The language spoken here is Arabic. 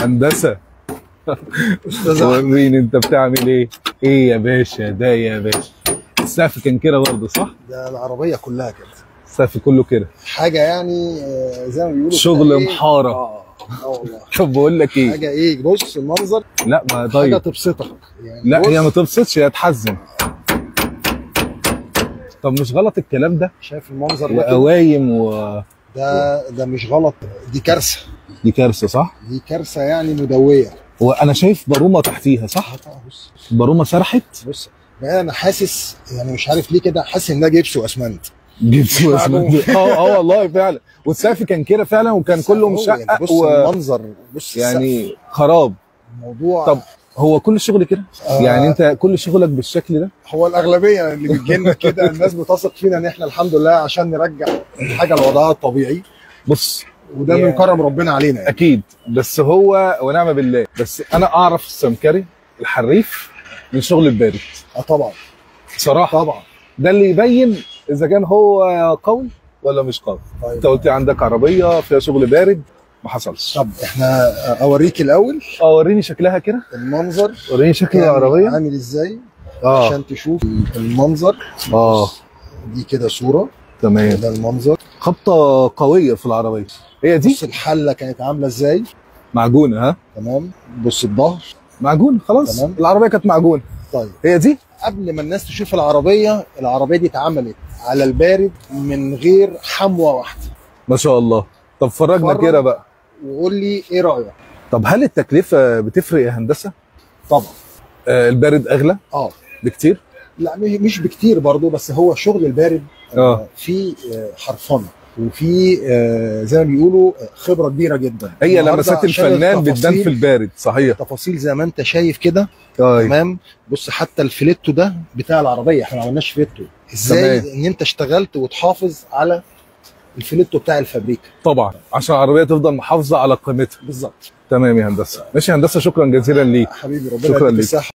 هندسه. استاذ احمد، وريني انت بتعمل ايه؟ ايه يا باشا ده يا باشا؟ السقف كان كده برضه صح؟ ده العربيه كلها كده السقف كله كده. حاجه يعني زي ما بيقولوا شغل إيه؟ محاره. والله طب بقول لك ايه؟ حاجه ايه، بص المنظر لا ما حاجه طيب. تبسطك يعني. لا هي ما بص، تبسطش، هي تحزن. طب مش غلط الكلام ده؟ شايف المنظر ده كده؟ وقوايم ده مش غلط، دي كارثه. دي كارثه صح؟ دي كارثه يعني مدويه. وانا شايف بارومه تحتيها صح؟ بص بارومه سرحت. بص بقى، انا حاسس يعني مش عارف ليه كده، حاسس ان ده جبس واسمنت. جبت اسمنت. والله فعلا. والسقف كان كده فعلا وكان كله مشقق بص المنظر، بص يعني خراب. الموضوع. طب هو كل الشغل كده؟ يعني انت كل شغلك بالشكل ده؟ هو الاغلبيه اللي بتجيلنا كده الناس بتثق فينا ان احنا الحمد لله عشان نرجع الحاجه لوضعها الطبيعي، بص وده من كرم ربنا علينا يعني. اكيد، بس هو ونعم بالله. بس انا اعرف السمكري الحريف من شغل البارد. طبعا صراحه طبعا. ده اللي يبين اذا كان هو قوي ولا مش قوي. طيب انت قلت عندك عربيه فيها شغل بارد، ما حصلش. طب احنا اوريك الاول وريني شكلها كده. المنظر، وريني شكل العربيه عامل ازاي اه عشان تشوف المنظر. دي كده صوره، تمام. ده المنظر. خبطه قويه في العربيه. هي دي بص الحله كانت عامله ازاي. معجونه ها. تمام. بص الظهر معجون خلاص. تمام. العربيه كانت معجونه. طيب هي دي. قبل ما الناس تشوف العربيه دي اتعملت على البارد من غير حموه واحده. ما شاء الله. طب فرجنا فرج. كده بقى. وقول لي ايه رايك. طب هل التكلفه بتفرق يا هندسه؟ طبعا. البارد اغلى بكتير؟ لا مش بكتير برضو، بس هو شغل البارد في حرفنه وفي زي ما بيقولوا خبره كبيره جدا. هي لمسات الفنان بتبان في البارد صحيح. تفاصيل زي ما انت شايف كده. تمام. بص حتى الفليتو ده بتاع العربيه احنا ما عملناش فليتو. ازاي تمام. ان انت اشتغلت وتحافظ على الفليتو بتاع الفابريكا. طبعا عشان العربيه تفضل محافظه على قيمتها. بالظبط. تمام يا هندسه. ماشي يا هندسه، شكرا جزيلا ليك. حبيبي ربنا يديك الصحه.